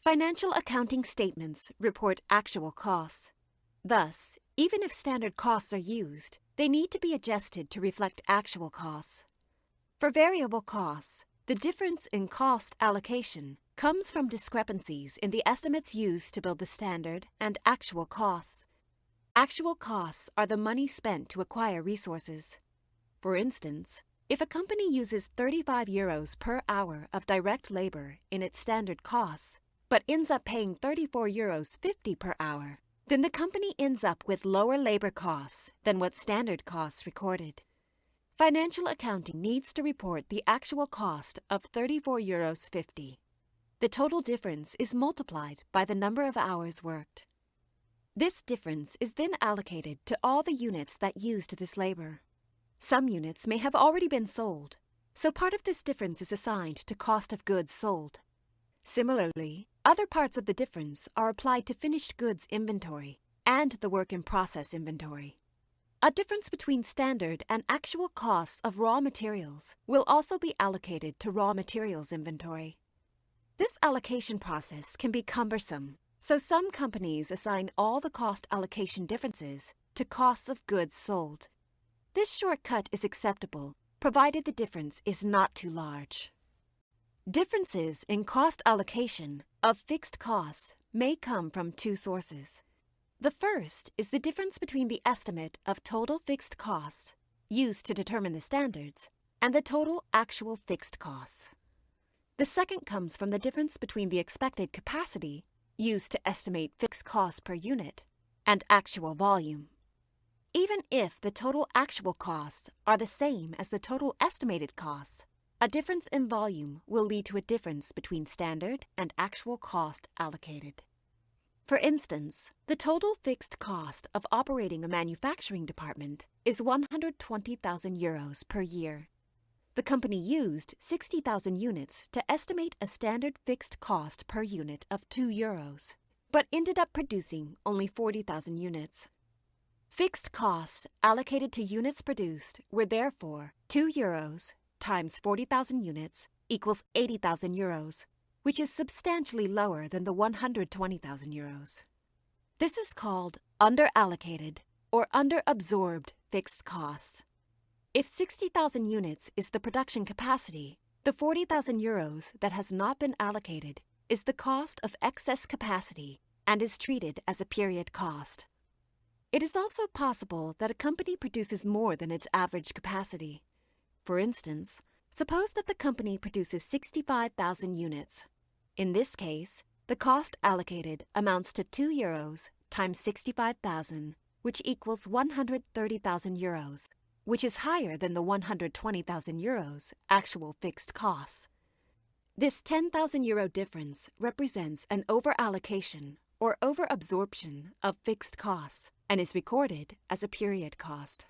Financial accounting statements report actual costs. Thus, even if standard costs are used, they need to be adjusted to reflect actual costs. For variable costs, the difference in cost allocation comes from discrepancies in the estimates used to build the standard and actual costs. Actual costs are the money spent to acquire resources. For instance, if a company uses 35 euros per hour of direct labor in its standard costs, but ends up paying 34 euros 50 per hour, then the company ends up with lower labor costs than what standard costs recorded. Financial accounting needs to report the actual cost of 34 euros 50. The total difference is multiplied by the number of hours worked. This difference is then allocated to all the units that used this labor. Some units may have already been sold, so part of this difference is assigned to cost of goods sold. Similarly, other parts of the difference are applied to finished goods inventory and the work in process inventory. A difference between standard and actual costs of raw materials will also be allocated to raw materials inventory. This allocation process can be cumbersome, so some companies assign all the cost allocation differences to costs of goods sold. This shortcut is acceptable, provided the difference is not too large. Differences in cost allocation of fixed costs may come from two sources. The first is the difference between the estimate of total fixed costs used to determine the standards and the total actual fixed costs. The second comes from the difference between the expected capacity used to estimate fixed costs per unit and actual volume. Even if the total actual costs are the same as the total estimated costs, a difference in volume will lead to a difference between standard and actual cost allocated. For instance, the total fixed cost of operating a manufacturing department is 120,000 euros per year. The company used 60,000 units to estimate a standard fixed cost per unit of 2 euros, but ended up producing only 40,000 units. Fixed costs allocated to units produced were therefore 2 euros times 40,000 units equals 80,000 euros, which is substantially lower than the 120,000 euros. This is called underallocated or underabsorbed fixed costs. If 60,000 units is the production capacity, the 40,000 euros that has not been allocated is the cost of excess capacity and is treated as a period cost. It is also possible that a company produces more than its average capacity. For instance, suppose that the company produces 65,000 units. In this case, the cost allocated amounts to 2 euros times 65,000, which equals 130,000 euros, which is higher than the 120,000 euros actual fixed costs. This 10,000 euro difference represents an overallocation or overabsorption of fixed costs and is recorded as a period cost.